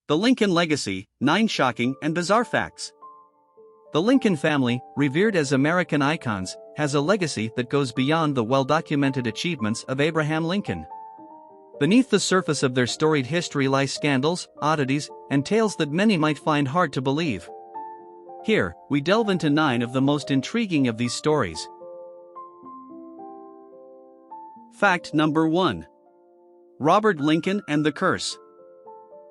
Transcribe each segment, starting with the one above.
The Lincoln Legacy, 9 Shocking and Bizarre Facts. The Lincoln family, revered as American icons, has a legacy that goes beyond the well-documented achievements of Abraham Lincoln. Beneath the surface of their storied history lie scandals, oddities, and tales that many might find hard to believe. Here, we delve into 9 of the most intriguing of these stories. Fact number 1. Robert Lincoln and the Curse.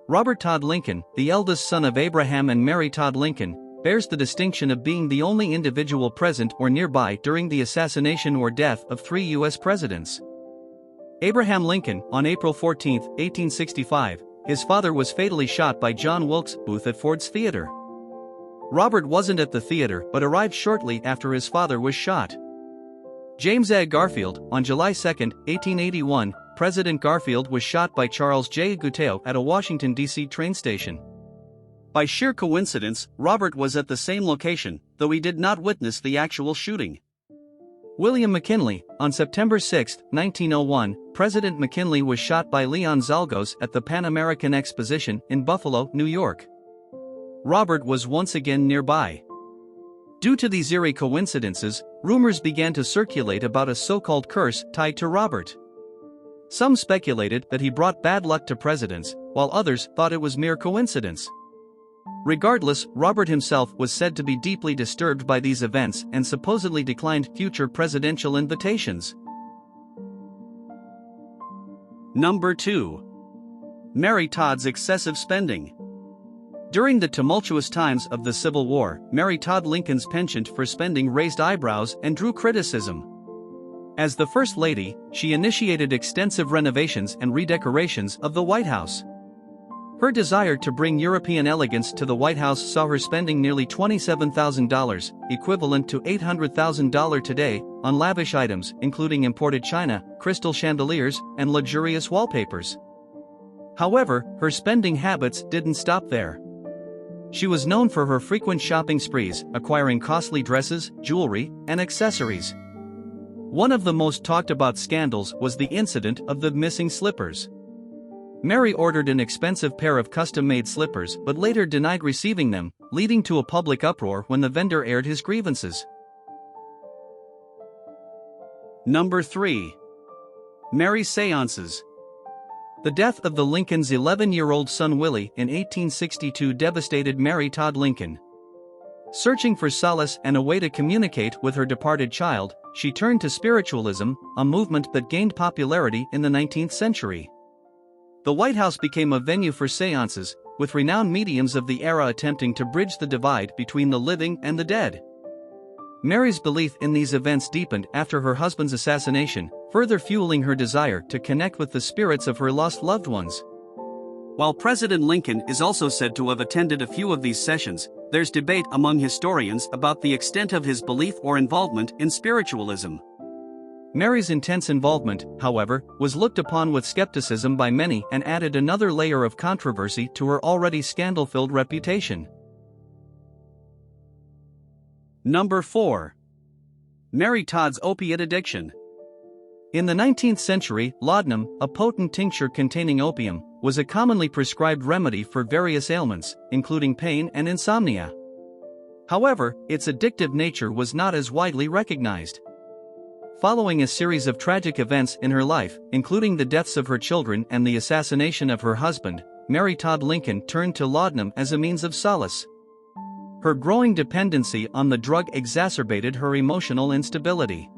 Robert Todd Lincoln, the eldest son of Abraham and Mary Todd Lincoln, bears the distinction of being the only individual present or nearby during the assassination or death of 3 U.S. presidents. Abraham Lincoln, on April 14, 1865, his father was fatally shot by John Wilkes Booth at Ford's Theater. Robert wasn't at the theater but arrived shortly after his father was shot. James A. Garfield, on July 2, 1881, President Garfield was shot by Charles J. Gutierrez at a Washington, D.C. train station. By sheer coincidence, Robert was at the same location, though he did not witness the actual shooting. William McKinley, on September 6, 1901, President McKinley was shot by Leon Zalgos at the Pan American Exposition in Buffalo, New York. Robert was once again nearby. Due to these eerie coincidences, rumors began to circulate about a so-called curse tied to Robert. Some speculated that he brought bad luck to presidents, while others thought it was mere coincidence. Regardless, Robert himself was said to be deeply disturbed by these events and supposedly declined future presidential invitations. Number 2. Mary Todd's excessive spending. During the tumultuous times of the Civil War, Mary Todd Lincoln's penchant for spending raised eyebrows and drew criticism. As the First Lady, she initiated extensive renovations and redecorations of the White House. Her desire to bring European elegance to the White House saw her spending nearly $27,000, equivalent to $800,000 today, on lavish items including imported china, crystal chandeliers, and luxurious wallpapers. However, her spending habits didn't stop there. She was known for her frequent shopping sprees, acquiring costly dresses, jewelry, and accessories. One of the most talked about scandals was the incident of the missing slippers. Mary ordered an expensive pair of custom-made slippers but later denied receiving them, leading to a public uproar when the vendor aired his grievances. Number 3. Mary's seances. The death of the Lincolns' 11-year-old son Willie in 1862 devastated Mary Todd Lincoln. Searching for solace and a way to communicate with her departed child, she turned to spiritualism, a movement that gained popularity in the 19th century. The White House became a venue for seances, with renowned mediums of the era attempting to bridge the divide between the living and the dead. Mary's belief in these events deepened after her husband's assassination, further fueling her desire to connect with the spirits of her lost loved ones. While President Lincoln is also said to have attended a few of these sessions, there's debate among historians about the extent of his belief or involvement in spiritualism. Mary's intense involvement, however, was looked upon with skepticism by many and added another layer of controversy to her already scandal-filled reputation. Number 4. Mary Todd's opiate addiction. In the 19th century, laudanum, a potent tincture containing opium, was a commonly prescribed remedy for various ailments, including pain and insomnia. However, its addictive nature was not as widely recognized. Following a series of tragic events in her life, including the deaths of her children and the assassination of her husband, Mary Todd Lincoln turned to laudanum as a means of solace. Her growing dependency on the drug exacerbated her emotional instability.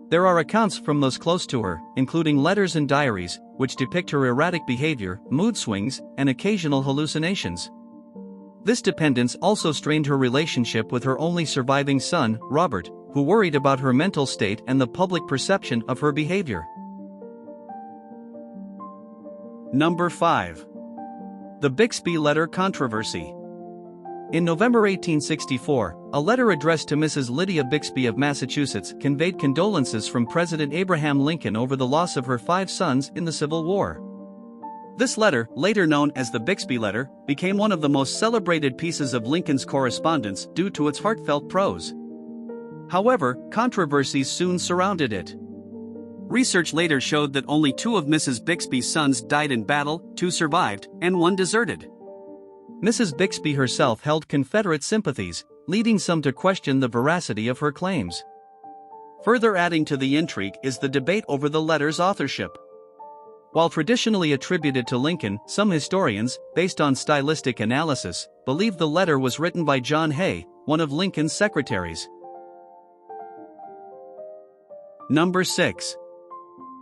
There are accounts from those close to her, including letters and diaries, which depict her erratic behavior, mood swings, and occasional hallucinations. This dependence also strained her relationship with her only surviving son, Robert, who worried about her mental state and the public perception of her behavior. Number 5. The Bixby Letter Controversy. In November 1864, a letter addressed to Mrs. Lydia Bixby of Massachusetts conveyed condolences from President Abraham Lincoln over the loss of her 5 sons in the Civil War. This letter, later known as the Bixby Letter, became one of the most celebrated pieces of Lincoln's correspondence due to its heartfelt prose. However, controversies soon surrounded it. Research later showed that only 2 of Mrs. Bixby's sons died in battle, 2 survived, and 1 deserted. Mrs. Bixby herself held Confederate sympathies, leading some to question the veracity of her claims. Further adding to the intrigue is the debate over the letter's authorship. While traditionally attributed to Lincoln, some historians, based on stylistic analysis, believe the letter was written by John Hay, one of Lincoln's secretaries. Number 6.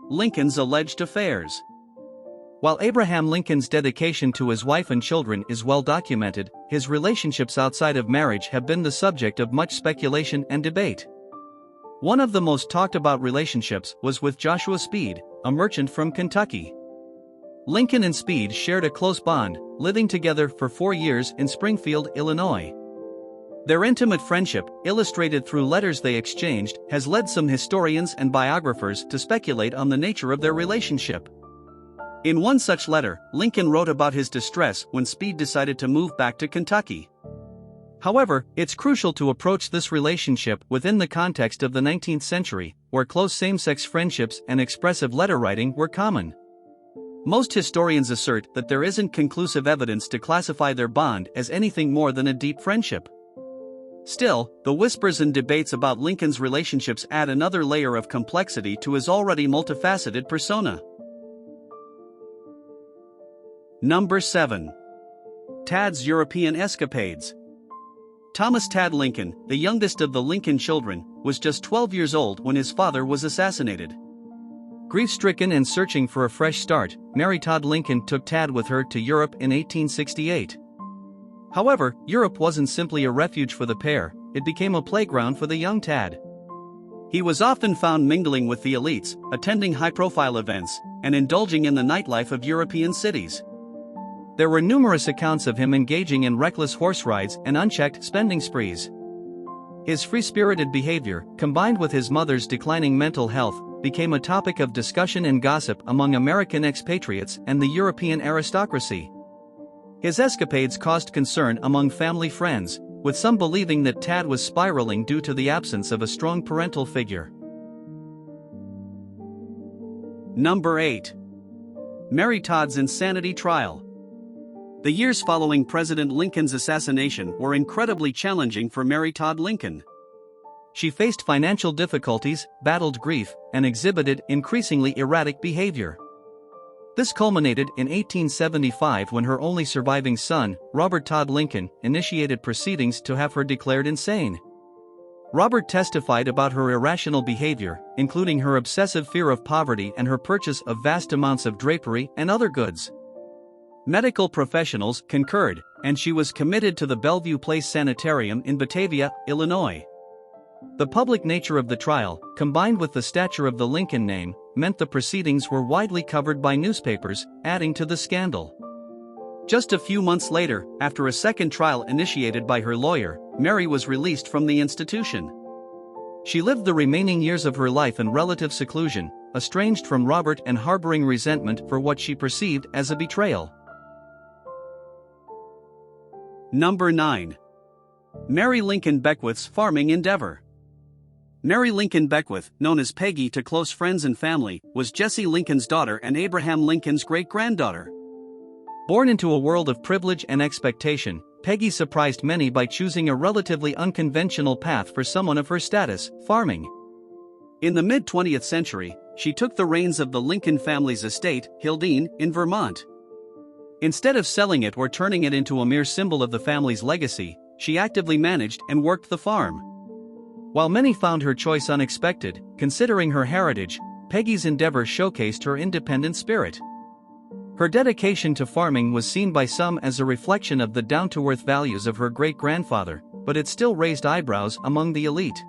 Lincoln's alleged affairs. While Abraham Lincoln's dedication to his wife and children is well documented, his relationships outside of marriage have been the subject of much speculation and debate. One of the most talked about relationships was with Joshua Speed, a merchant from Kentucky. Lincoln and Speed shared a close bond, living together for 4 years in Springfield, Illinois. Their intimate friendship, illustrated through letters they exchanged, has led some historians and biographers to speculate on the nature of their relationship. In one such letter, Lincoln wrote about his distress when Speed decided to move back to Kentucky. However, it's crucial to approach this relationship within the context of the 19th century, where close same-sex friendships and expressive letter writing were common. Most historians assert that there isn't conclusive evidence to classify their bond as anything more than a deep friendship. Still, the whispers and debates about Lincoln's relationships add another layer of complexity to his already multifaceted persona. Number 7. Todd's European escapades. Thomas Todd Lincoln, the youngest of the Lincoln children, was just 12 years old when his father was assassinated. Grief-stricken and searching for a fresh start, Mary Todd Lincoln took Todd with her to Europe in 1868. However, Europe wasn't simply a refuge for the pair, it became a playground for the young Todd. He was often found mingling with the elites, attending high-profile events, and indulging in the nightlife of European cities. There were numerous accounts of him engaging in reckless horse rides and unchecked spending sprees. His free-spirited behavior, combined with his mother's declining mental health, became a topic of discussion and gossip among American expatriates and the European aristocracy. His escapades caused concern among family friends, with some believing that Todd was spiraling due to the absence of a strong parental figure. Number 8. Mary Todd's insanity trial. The years following President Lincoln's assassination were incredibly challenging for Mary Todd Lincoln. She faced financial difficulties, battled grief, and exhibited increasingly erratic behavior. This culminated in 1875 when her only surviving son, Robert Todd Lincoln, initiated proceedings to have her declared insane. Robert testified about her irrational behavior, including her obsessive fear of poverty and her purchase of vast amounts of drapery and other goods. Medical professionals concurred, and she was committed to the Bellevue Place Sanitarium in Batavia, Illinois. The public nature of the trial, combined with the stature of the Lincoln name, meant the proceedings were widely covered by newspapers, adding to the scandal. Just a few months later, after a second trial initiated by her lawyer, Mary was released from the institution. She lived the remaining years of her life in relative seclusion, estranged from Robert and harboring resentment for what she perceived as a betrayal. Number 9. Mary Lincoln Beckwith's farming endeavor. Mary Lincoln Beckwith, known as Peggy to close friends and family, was Jesse Lincoln's daughter and Abraham Lincoln's great-granddaughter. Born into a world of privilege and expectation, Peggy surprised many by choosing a relatively unconventional path for someone of her status, farming. In the mid-20th century, she took the reins of the Lincoln family's estate, Hildene, in Vermont. Instead of selling it or turning it into a mere symbol of the family's legacy, she actively managed and worked the farm. While many found her choice unexpected, considering her heritage, Peggy's endeavor showcased her independent spirit. Her dedication to farming was seen by some as a reflection of the down-to-earth values of her great-grandfather, but it still raised eyebrows among the elite.